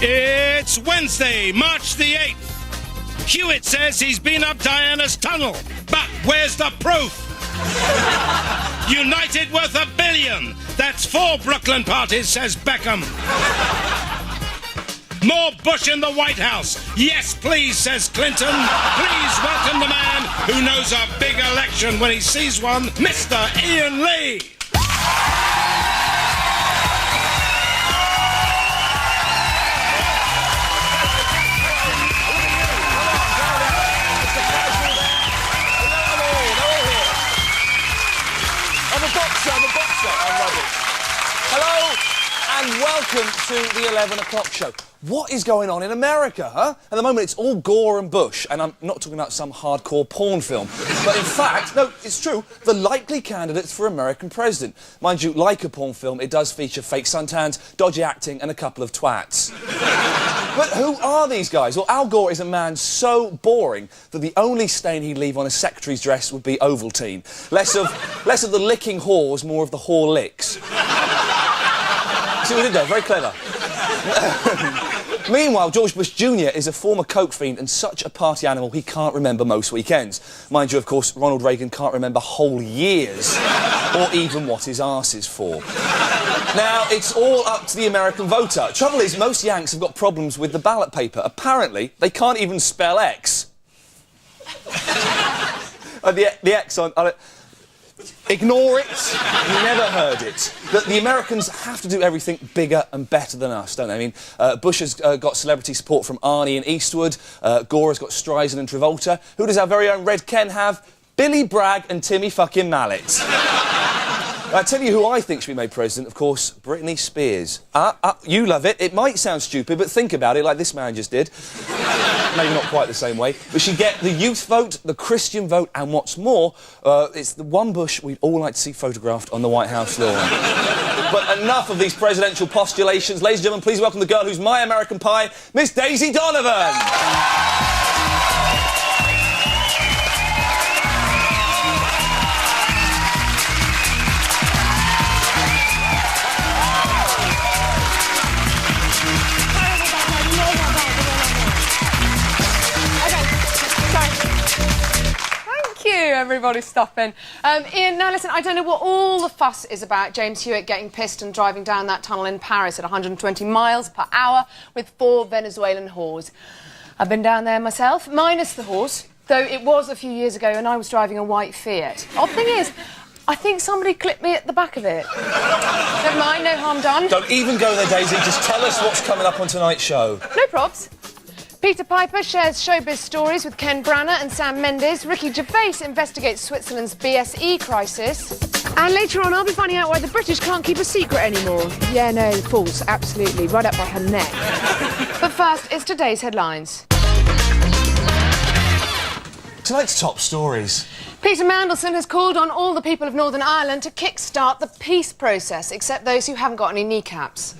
It's Wednesday, March the 8th. Hewitt says he's been up Diana's tunnel, but where's the proof? United worth $1 billion. That's 4 Brooklyn parties, says Beckham. More Bush in the White House. Yes, please, says Clinton. Please welcome the man who knows a big election when he sees one, Mr. Ian Lee. I'm a boxer. I love it. Hello and welcome to the 11 o'clock show. What is going on in America, huh? At the moment, it's all gore and Bush, and I'm not talking about some hardcore porn film. But in fact, no, it's true, the likely candidates for American president. Mind you, like a porn film, it does feature fake suntans, dodgy acting, and a couple of twats. But who are these guys? Well, Al Gore is a man so boring that the only stain he'd leave on a secretary's dress would be Ovaltine. Less of the licking whores, more of the whore licks. See what we did there? Very clever. Meanwhile, George Bush Jr. is a former coke fiend and such a party animal he can't remember most weekends. Mind you, of course, Ronald Reagan can't remember whole years or even what his arse is for. Now, it's all up to the American voter. Trouble is, most Yanks have got problems with the ballot paper. Apparently, they can't even spell X. The X on it. Ignore it. You never heard it. The Americans have to do everything bigger and better than us, don't they? I mean, Bush has got celebrity support from Arnie and Eastwood. Gore has got Streisand and Travolta. Who does our very own Red Ken have? Billy Bragg and Timmy fucking Mallet. I tell you who I think should be made president, of course, Britney Spears. You love it. It might sound stupid, but think about it like this man just did. Maybe not quite the same way. But she'd get the youth vote, the Christian vote, and what's more, it's the one Bush we'd all like to see photographed on the White House lawn. But enough of these presidential postulations. Ladies and gentlemen, please welcome the girl who's my American Pie, Miss Daisy Donovan. Everybody's stopping. Ian, now listen, I don't know what all the fuss is about James Hewitt getting pissed and driving down that tunnel in Paris at 120 miles per hour with 4 Venezuelan whores. I've been down there myself, minus the horse, though it was a few years ago and I was driving a white Fiat. Odd thing is, I think somebody clipped me at the back of it. Never mind, no harm done. Don't even go there, Daisy. Just tell us what's coming up on tonight's show. No probs. Peter Piper shares showbiz stories with Ken Branagh and Sam Mendes. Ricky Gervais investigates Switzerland's BSE crisis. And later on, I'll be finding out why the British can't keep a secret anymore. Yeah, no, false, absolutely, right up by her neck. But first, it's today's headlines. Tonight's top stories. Peter Mandelson has called on all the people of Northern Ireland to kick-start the peace process, except those who haven't got any kneecaps.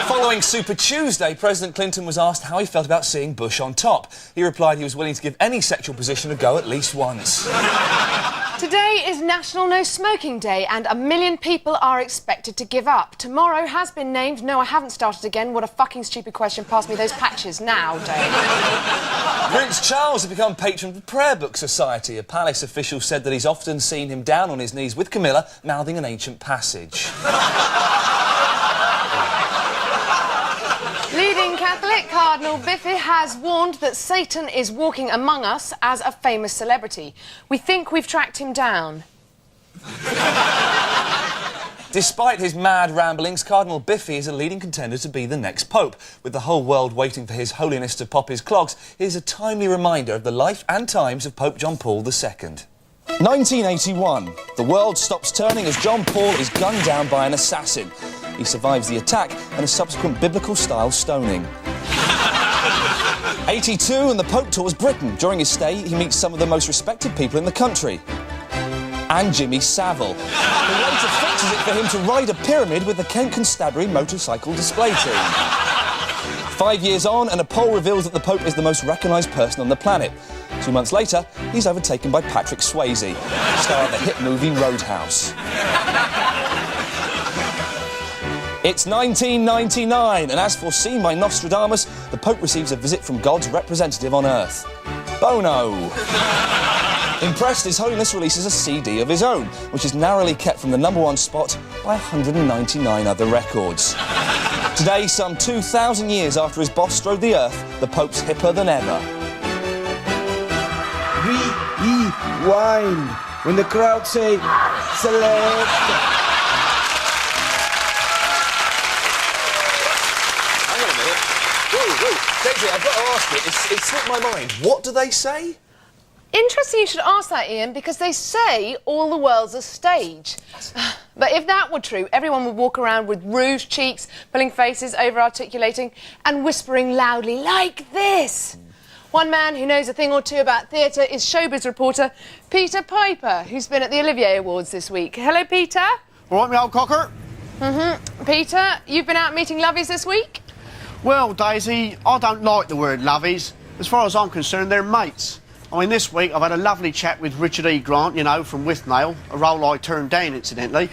Following Super Tuesday, President Clinton was asked how he felt about seeing Bush on top. He replied he was willing to give any sexual position a go at least once. Today is National No Smoking Day and 1 million people are expected to give up. Tomorrow has been named No, I Haven't Started Again. What a fucking stupid question. Pass me those patches now, Dave. Prince Charles has become patron of the Prayer Book Society. A palace official said that he's often seen him down on his knees with Camilla, mouthing an ancient passage. Leading Catholic Cardinal Biffy has warned that Satan is walking among us as a famous celebrity. We think we've tracked him down. Despite his mad ramblings, Cardinal Biffy is a leading contender to be the next pope. With the whole world waiting for His Holiness to pop his clogs, here's a timely reminder of the life and times of Pope John Paul II. 1981. The world stops turning as John Paul is gunned down by an assassin. He survives the attack and a subsequent biblical-style stoning. 82, and the Pope tours Britain. During his stay, he meets some of the most respected people in the country. And Jimmy Savile, who later fixes it for him to ride a pyramid with the Kent Constabulary motorcycle display team. 5 years on, and a poll reveals that the Pope is the most recognised person on the planet. 2 months later, he's overtaken by Patrick Swayze, star of the hit movie Roadhouse. It's 1999, and as foreseen by Nostradamus, the Pope receives a visit from God's representative on Earth, Bono. Impressed, His Holiness releases a CD of his own, which is narrowly kept from the #1 spot by 199 other records. Today, some 2,000 years after his boss strode the Earth, the Pope's hipper than ever. Rewind. When the crowd say, select. Daisy, I've got to ask you, it slipped my mind. What do they say? Interesting you should ask that, Ian, because they say all the world's a stage. But if that were true, everyone would walk around with rouged cheeks, pulling faces, over-articulating, and whispering loudly like this. One man who knows a thing or two about theatre is showbiz reporter Peter Piper, who's been at the Olivier Awards this week. Hello, Peter. All right, me old cocker? Peter, you've been out meeting lovies this week? Well, Daisy, I don't like the word lovies. As far as I'm concerned, they're mates. I mean, this week I've had a lovely chat with Richard E. Grant, you know, from Withnail, a role I turned down, incidentally.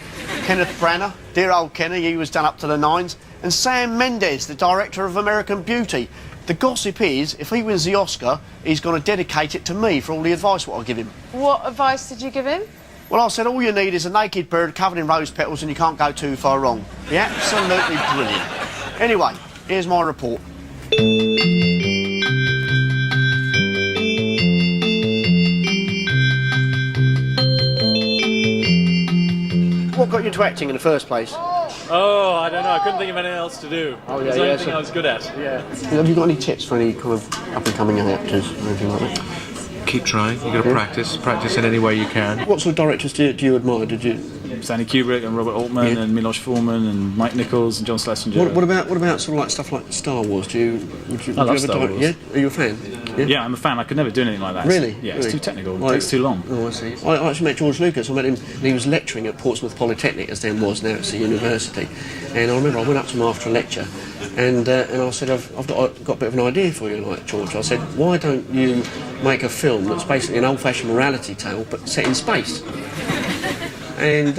Kenneth Branagh, dear old Kenny, he was done up to the nines. And Sam Mendes, the director of American Beauty. The gossip is, if he wins the Oscar, he's going to dedicate it to me for all the advice what I give him. What advice did you give him? Well, I said all you need is a naked bird covered in rose petals and you can't go too far wrong. Be absolutely brilliant. Anyway, here's my report. What got you into acting in the first place? Oh, I don't know. I couldn't think of anything else to do. Oh, yeah, It was the only yeah, thing so- I was good at. Yeah. Have you got any tips for any kind of up-and-coming young actors or anything like that? Keep trying. You've got to practice in any way you can. What sort of directors do you admire? Did you? Stanley Kubrick and Robert Altman and Milos Forman and Mike Nichols and John Schlesinger. What about sort of like stuff like Star Wars? Would you I love ever Star direct? Wars. Yeah, are you a fan? Yeah, I'm a fan. I could never do anything like that. Really? Yeah, Really? it's too technical. Well, It takes too long. Oh, I see. I actually met George Lucas. I met him, and he was lecturing at Portsmouth Polytechnic, as then was, now it's a university. And I remember I went up to him after a lecture, and I said, I've got a bit of an idea for you, like George. I said, why don't you make a film that's basically an old-fashioned morality tale, but set in space? And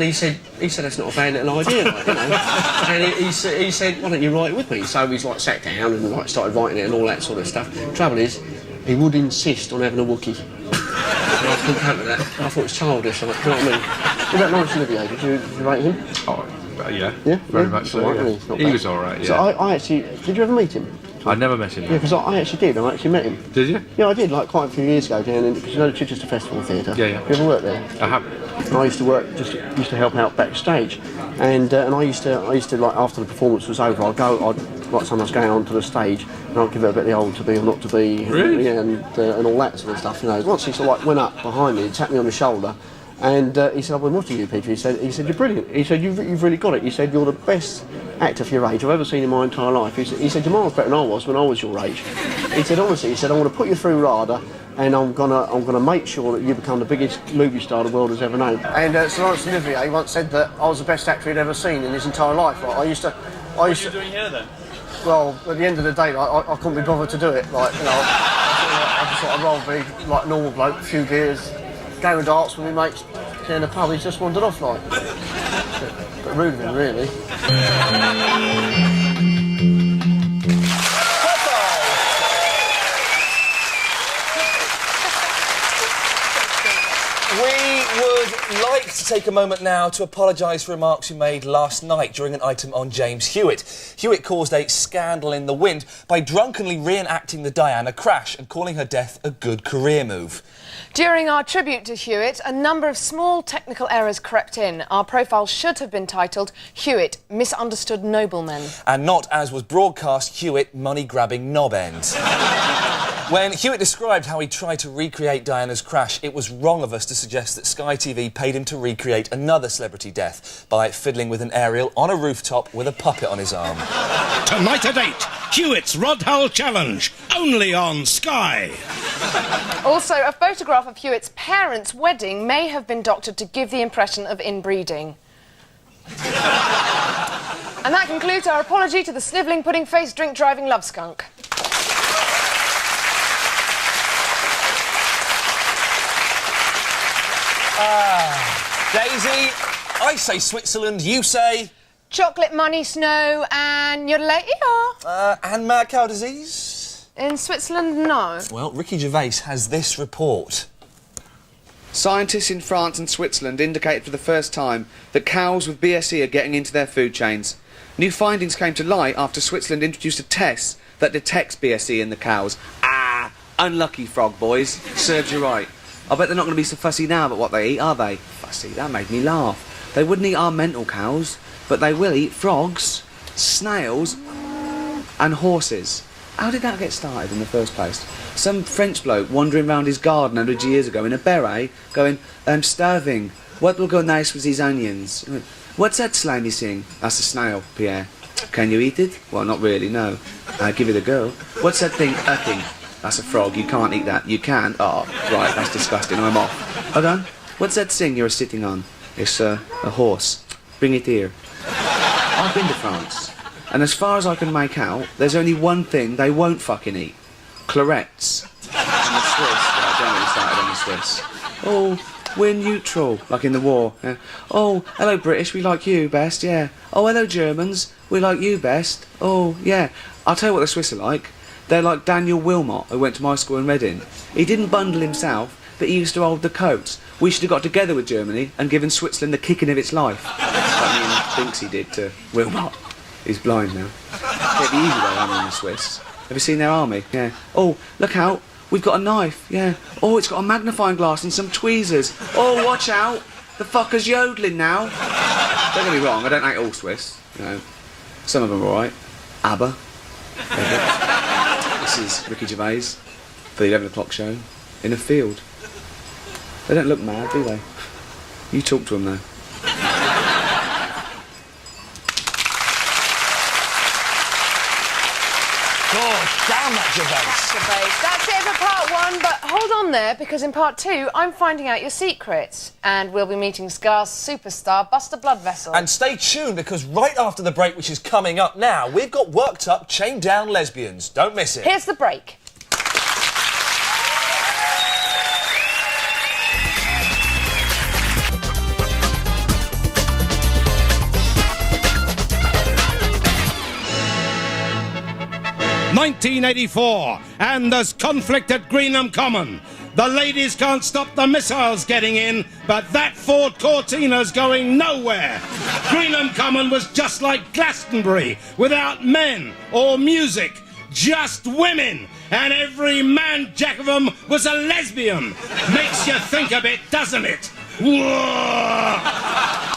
he said that's not a bad little idea, like, you know. And he said, why don't you write it with me? So he's like sat down and like started writing it and all that sort of stuff. Trouble is, he would insist on having a Wookiee. And I couldn't cope with that. I thought it was childish. Like, you know what I mean? What about Laurence Olivier? Did you rate him? Oh, yeah. Yeah, Very yeah? much so. All right, Yeah. really, it's not He bad. was all right. Yeah. So I actually, did you ever meet him? I never met him. Yeah, because I actually did. I actually met him. Did you? Yeah, I did, like quite a few years ago down in, because you know the Chichester Festival Theatre. Yeah, yeah. You ever worked there? I have. And I used to help out backstage, and I used to like after the performance was over, I'd like someone was going onto the stage, and I'd give it a bit of the old to be or not to be, Really? yeah, and all that sort of stuff. You know, once he sort of like went up behind me, he tapped me on the shoulder, and he said, "I've been watching you, Peter." He said, "You're brilliant." He said, "You've really got it." He said, "You're the best actor for your age I've ever seen in my entire life." He said, "You're miles better than I was when I was your age." He said, "Honestly," he said, "I'm going to put you through RADA, and I'm gonna make sure that you become the biggest movie star the world has ever known." And Sir Laurence Olivier once said that I was the best actor he'd ever seen in his entire life. Like, I used to. What are you doing here then? Well, at the end of the day, like, I couldn't be bothered to do it. Like, you know, I just thought I'd rather be like a normal bloke, a few beers, game of darts with my mates in the pub. He's just wandered off like. But rude of him, really. We would like to take a moment now to apologise for remarks we made last night during an item on James Hewitt. Hewitt caused a scandal in the wind by drunkenly reenacting the Diana crash and calling her death a good career move. During our tribute to Hewitt, a number of small technical errors crept in. Our profile should have been titled Hewitt, Misunderstood Nobleman. And not, as was broadcast, Hewitt, money-grabbing knob end. When Hewitt described how he tried to recreate Diana's crash, it was wrong of us to suggest that Sky TV paid him to recreate another celebrity death by fiddling with an aerial on a rooftop with a puppet on his arm. Tonight at 8, Hewitt's Rod Hull Challenge, only on Sky. Also, a photograph of Hewitt's parents' wedding may have been doctored to give the impression of inbreeding. And that concludes our apology to the snivelling, pudding-faced, drink-driving love skunk. Daisy, I say Switzerland, you say... chocolate money, snow, and yodelay. And mad cow disease? In Switzerland, no. Well, Ricky Gervais has this report. Scientists in France and Switzerland indicated for the first time that cows with BSE are getting into their food chains. New findings came to light after Switzerland introduced a test that detects BSE in the cows. Ah, unlucky frog boys. Serves you right. I bet they're not going to be so fussy now about what they eat, are they? Fussy, that made me laugh. They wouldn't eat our mental cows, but they will eat frogs, snails, and horses. How did that get started in the first place? Some French bloke wandering round his garden 100 years ago in a beret, going, I'm starving. What will go nice with these onions? What's that slimy thing? That's a snail, Pierre. Can you eat it? Well, not really, no. I'll give it a go. What's that thing? A thing. That's a frog. You can't eat that. You can? Oh, right, that's disgusting. I'm off. Hold on. What's that thing you're sitting on? It's a horse. Bring it here. I've been to France. And as far as I can make out, there's only one thing they won't fucking eat. Clarets. And the Swiss, well, I don't really started on the Swiss. Oh, we're neutral, like in the war. Yeah. Oh, hello British, we like you best, yeah. Oh, hello Germans, we like you best. Oh, yeah. I'll tell you what the Swiss are like. They're like Daniel Wilmot, who went to my school in Reading. He didn't bundle himself, but he used to hold the coats. We should have got together with Germany and given Switzerland the kicking of its life. I mean, thinks he did to Wilmot. He's blind now. It'd be easy though, army in the Swiss. Have you seen their army? Yeah. Oh, look out. We've got a knife. Yeah. Oh, it's got a magnifying glass and some tweezers. Oh, watch out. The fucker's yodeling now. Don't get me wrong, I don't hate all Swiss. You know, some of them are alright. ABBA. This is Ricky Gervais for the 11 o'clock show in a field. They don't look mad, do they? You talk to them though. Damn that Gervais. That's it for part one, but hold on there, because in part two, I'm finding out your secrets. And we'll be meeting Scar's superstar, Buster Bloodvessel. And stay tuned, because right after the break, which is coming up now, we've got worked up, chained down lesbians. Don't miss it. Here's the break. ...1984, and there's conflict at Greenham Common. The ladies can't stop the missiles getting in, but that Ford Cortina's going nowhere. Greenham Common was just like Glastonbury, without men or music, just women, and every man jack of them was a lesbian. Makes you think a bit, doesn't it? Whoa!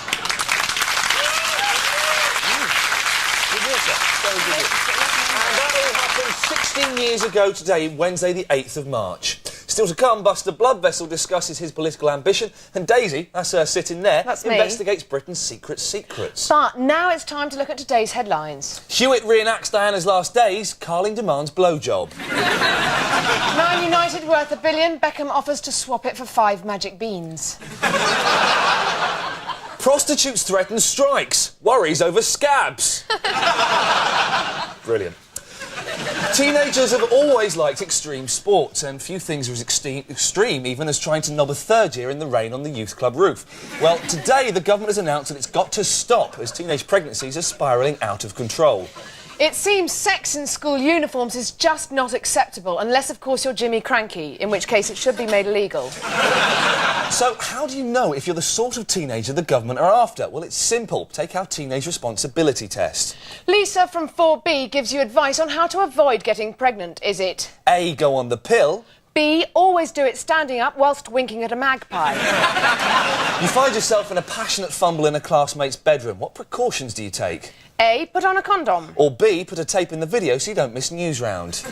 16 years ago today, Wednesday the 8th of March. Still to come, Buster Bloodvessel discusses his political ambition, and Daisy, that's her sitting there, That's me. investigates Britain's secrets. But now it's time to look at today's headlines. Hewitt reenacts Diana's last days, Carling demands blowjob. Man United worth $1 billion, Beckham offers to swap it for 5 magic beans. Prostitutes threaten strikes, worries over scabs. Brilliant. Teenagers have always liked extreme sports, and few things are as extreme even as trying to knob a third year in the rain on the youth club roof. Well, today the government has announced that it's got to stop as teenage pregnancies are spiralling out of control. It seems sex in school uniforms is just not acceptable, unless, of course, you're Jimmy Cranky, in which case it should be made illegal. So, how do you know if you're the sort of teenager the government are after? Well, it's simple. Take our teenage responsibility test. Lisa from 4B gives you advice on how to avoid getting pregnant. Is it? A, go on the pill. B, always do it standing up whilst winking at a magpie. You find yourself in a passionate fumble in a classmate's bedroom. What precautions do you take? A, put on a condom. Or B, put a tape in the video so you don't miss news round.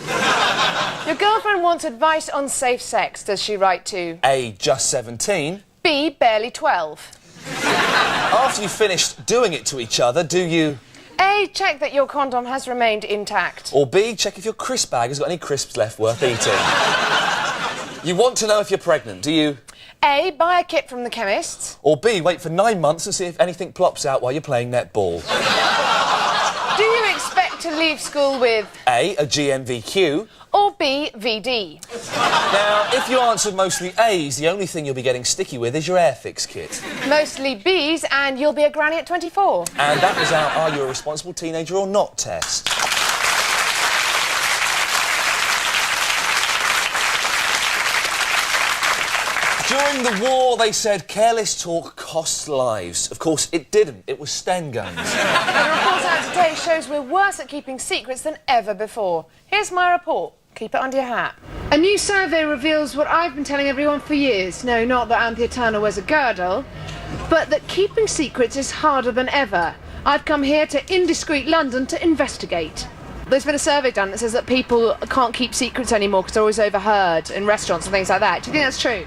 Your girlfriend wants advice on safe sex. Does she write to? A, just 17. B, barely 12. After you've finished doing it to each other, do you... A, check that your condom has remained intact. Or B, check if your crisp bag has got any crisps left worth eating. You want to know if you're pregnant, do you... A, buy a kit from the chemist. Or B, wait for 9 months and see if anything plops out while you're playing netball. Do you expect to leave school with A, a GMVQ. or B, VD? Now, if you answered mostly A's, the only thing you'll be getting sticky with is your Airfix kit. Mostly B's, and you'll be a granny at 24. And that was our Are You a Responsible Teenager or Not test. During the war, they said careless talk costs lives. Of course, it didn't. It was Sten guns. The report out today shows we're worse at keeping secrets than ever before. Here's my report. Keep it under your hat. A new survey reveals what I've been telling everyone for years. No, not that Anthea Turner wears a girdle, but that keeping secrets is harder than ever. I've come here to indiscreet London to investigate. There's been a survey done that says that people can't keep secrets anymore because they're always overheard in restaurants and things like that. Do you think that's true?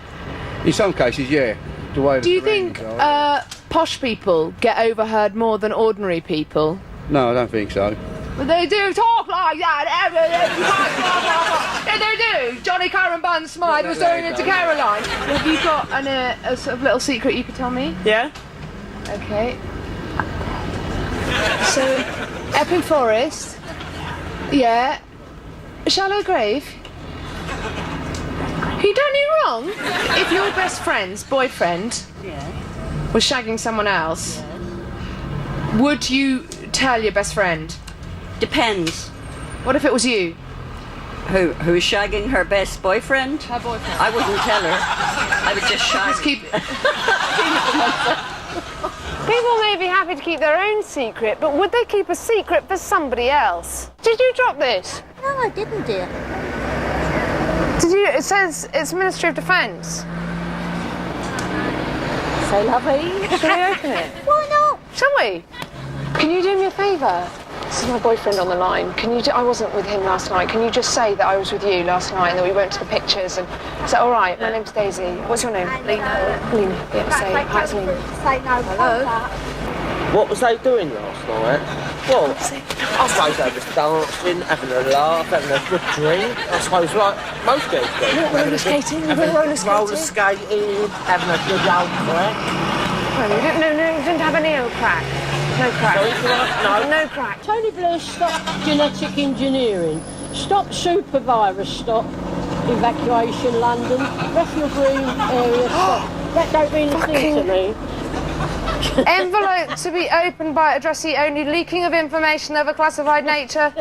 In some cases, yeah. The way Do you think posh people get overheard more than ordinary people? No, I don't think so. But they do talk like that. Yeah, they do. Johnny Karen Bun Smythe was doing it to Caroline. Have you got a sort of little secret you could tell me? Yeah. Okay. So, Epping Forest. Yeah. Shallow Grave. You done me wrong. If your best friend's boyfriend was shagging someone else, would you tell your best friend? Depends. What if it was you? Who is shagging her best boyfriend? Her boyfriend. I wouldn't tell her. I would just shag. Just keep it. People may be happy to keep their own secret, but would they keep a secret for somebody else? Did you drop this? No, I didn't, dear. Did you? It says it's Ministry of Defence. So lovely. Shall we open it? Why not? Shall we? Can you do me a favour? This is my boyfriend on the line. Can you? I wasn't with him last night. Can you just say that I was with you last night and that we went to the pictures? And is that all right? My name's Daisy. What's your name? Lena. Lena. Yeah. Say hi, it's Lena. Say no. Hello. What was they doing last night? Well, I suppose they was dancing, having a laugh, having a good drink. I suppose like most girls do. Roller skating. Roller skating, having a good old crack. No, you didn't have any old crack. No crack. Sorry, no crack. Tony Blair, stop genetic engineering. Stop super virus. Stop evacuation London. Bethnal Green area. Stop. That don't mean a thing to me. Envelope to be opened by addressee only. Leaking of information of a classified nature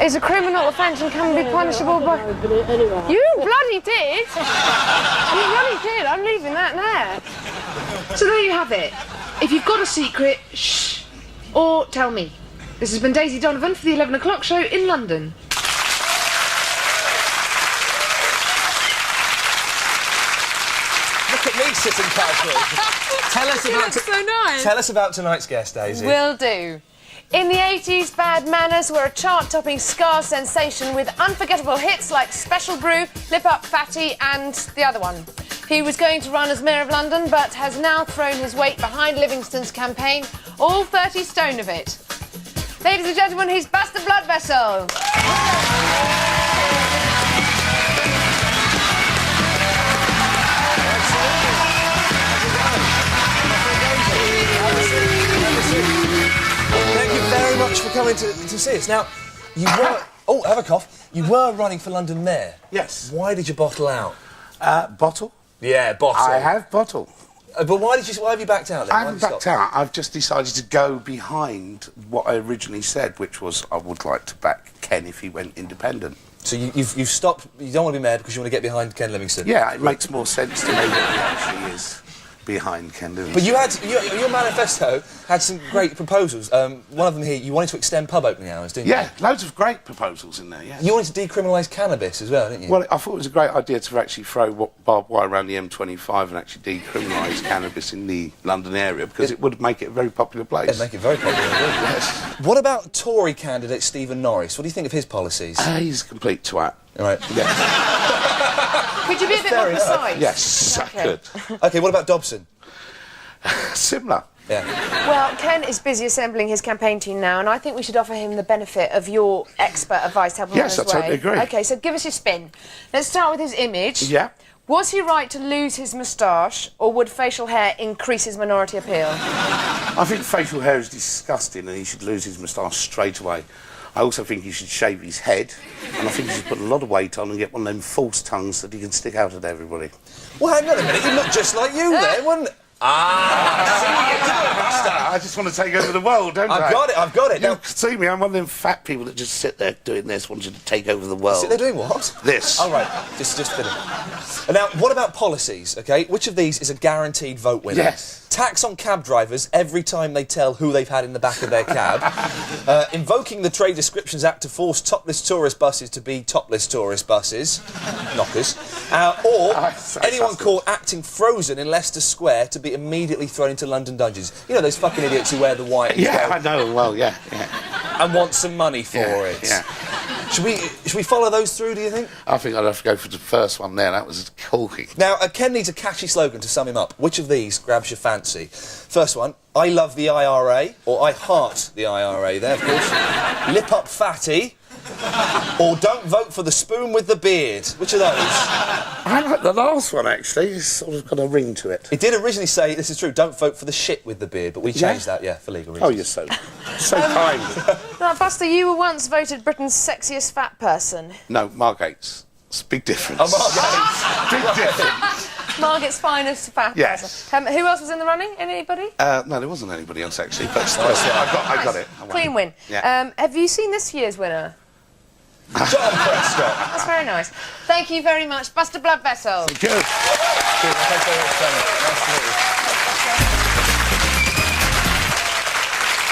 is a criminal offence and can be punishable by... Anyway. You bloody did! You bloody did. I'm leaving that there. So there you have it. If you've got a secret, shh, or tell me. This has been Daisy Donovan for the 11 o'clock show in London. Look at me sitting casually. Tell us about tonight's guest, Daisy. Will do. In the 80s, Bad Manners were a chart-topping ska sensation with unforgettable hits like Special Brew, Lip Up Fatty and the other one. He was going to run as Mayor of London but has now thrown his weight behind Livingston's campaign, all 30 stone of it. Ladies and gentlemen, he's Buster Bloodvessel. Thank you very much for coming to see us. Now, you were... Oh, have a cough. You were running for London Mayor. Yes. Why did you bottle out? Bottle? Yeah, bottle. I have bottle. But why have you backed out then? I haven't backed out. I've just decided to go behind what I originally said, which was I would like to back Ken if he went independent. So you've stopped... You don't want to be mayor because you want to get behind Ken Livingstone? Yeah, it makes more sense to me that he actually is behind Ken Livingstone. But you had... Your manifesto had some great proposals. One of them here, you wanted to extend pub opening hours, didn't you? Yeah, loads of great proposals in there, yes. You wanted to decriminalise cannabis as well, didn't you? Well, I thought it was a great idea to actually throw barbed wire around the M25 and actually decriminalise cannabis in the London area because it would make it a very popular place. It'd make it very popular, yes. What about Tory candidate Stephen Norris? What do you think of his policies? He's a complete twat. All right. Yeah. Could you be a bit more precise? Yes, Okay. good. OK, what about Dobson? Similar. Yeah. Well, Ken is busy assembling his campaign team now, and I think we should offer him the benefit of your expert advice to help him on his way. Yes, I totally agree. OK, so give us your spin. Let's start with his image. Yeah. Was he right to lose his moustache, or would facial hair increase his minority appeal? I think facial hair is disgusting and he should lose his moustache straight away. I also think he should shave his head, and I think he should put a lot of weight on and get one of them false tongues that he can stick out at everybody. Well, hang on a minute, he looked just like you then, wouldn't it? I just want to take over the world, don't I? I've got it. You see me, I'm one of them fat people that just sit there doing this, wanting to take over the world. Sit there doing what? This. All right, just fit it. And now, what about policies, OK? Which of these is a guaranteed vote winner? Yes. Tax on cab drivers every time they tell who they've had in the back of their cab. Invoking the Trade Descriptions Act to force topless tourist buses to be topless tourist buses. Knockers. Or anyone caught acting frozen in Leicester Square to be immediately thrown into London dungeons. You know, those fucking idiots who wear the white... Yeah, I know, well, yeah. And want some money for it. Yeah. Should we follow those through, do you think? I think I'd have to go for the first one there. That was corking. Now, Ken needs a catchy slogan to sum him up. Which of these grabs your fancy? First one, I love the IRA, or I heart the IRA there, of course. Lip up fatty, or don't vote for the spoon with the beard. Which of those? I like the last one, actually. It's sort of got a ring to it. It did originally say, this is true, don't vote for the shit with the beard, but we changed that, for legal reasons. Oh, you're so kind. Now, Buster, you were once voted Britain's sexiest fat person. No, Margate's. It's a big difference. Oh, Margate's. Big difference. Margaret's finest fat Yes. person. Who else was in the running? Anybody? No, there wasn't anybody else, actually. But I got it. I won. Clean win. Yeah. Have you seen this year's winner? John Prescott. That's very nice. Thank you very much, Buster Bloodvessel. Thank you.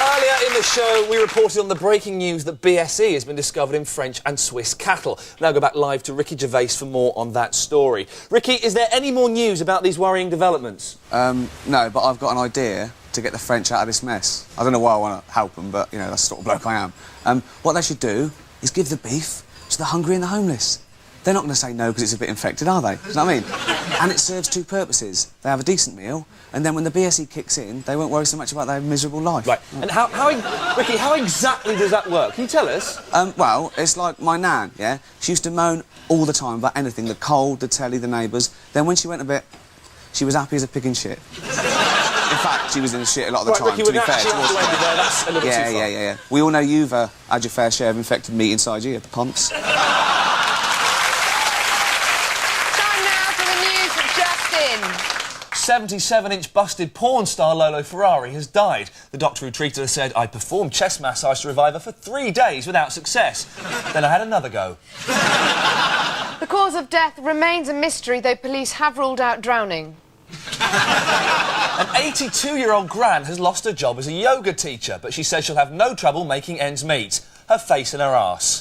Earlier in the show, we reported on the breaking news that BSE has been discovered in French and Swiss cattle. Now go back live to Ricky Gervais for more on that story. Ricky, is there any more news about these worrying developments? No, but I've got an idea to get the French out of this mess. I don't know why I want to help them, but, you know, that's the sort of bloke I am. What they should do is give the beef to the hungry and the homeless. They're not going to say no because it's a bit infected, are they? Do you know what I mean? And it serves two purposes. They have a decent meal, and then when the BSE kicks in, they won't worry so much about their miserable life. Right. And Ricky, how exactly does that work? Can you tell us? Well, it's like my nan, yeah? She used to moan all the time about anything, the cold, the telly, the neighbours. Then when she went a bit, she was happy as a pig in shit. In fact, she was in shit a lot of the time, Ricky, to be fair. That's a little too far. Yeah. We all know you've had your fair share of infected meat inside you at the pumps. Time now for the news with Justin. 77-inch busted porn star Lolo Ferrari has died. The doctor who treated her said, I performed chest massage to revive her for 3 days without success. Then I had another go. The cause of death remains a mystery, though police have ruled out drowning. An 82-year-old gran has lost her job as a yoga teacher, but she says she'll have no trouble making ends meet. Her face and her arse.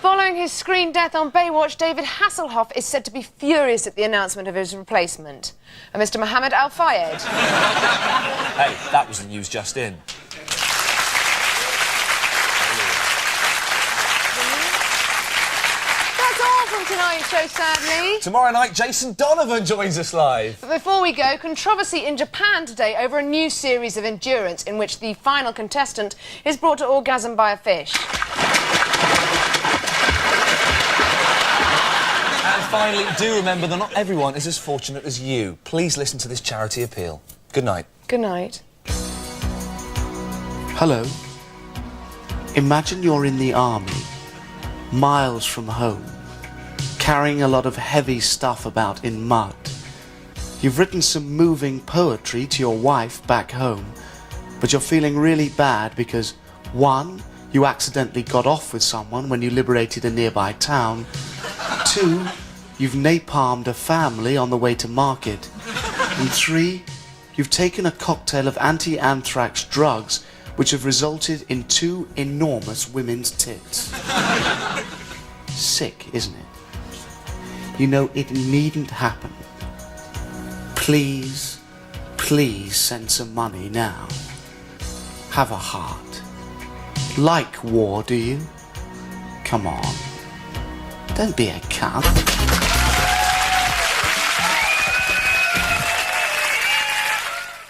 Following his screen death on Baywatch, David Hasselhoff is said to be furious at the announcement of his replacement. Mr. Mohammed Al Fayed. Hey, that was the news just in. That's all from tonight's show, sadly. Tomorrow night, Jason Donovan joins us live. But before we go, controversy in Japan today over a new series of endurance in which the final contestant is brought to orgasm by a fish. And finally, do remember that not everyone is as fortunate as you. Please listen to this charity appeal. Good night. Good night. Hello. Imagine you're in the army, miles from home, carrying a lot of heavy stuff about in mud. You've written some moving poetry to your wife back home, but you're feeling really bad because, 1, you accidentally got off with someone when you liberated a nearby town. 2, you've napalmed a family on the way to market. And 3, you've taken a cocktail of anti-anthrax drugs which have resulted in 2 enormous women's tits. Sick, isn't it? You know, it needn't happen. Please, please send some money now. Have a heart. Like war, do you? Come on. Don't be a cunt.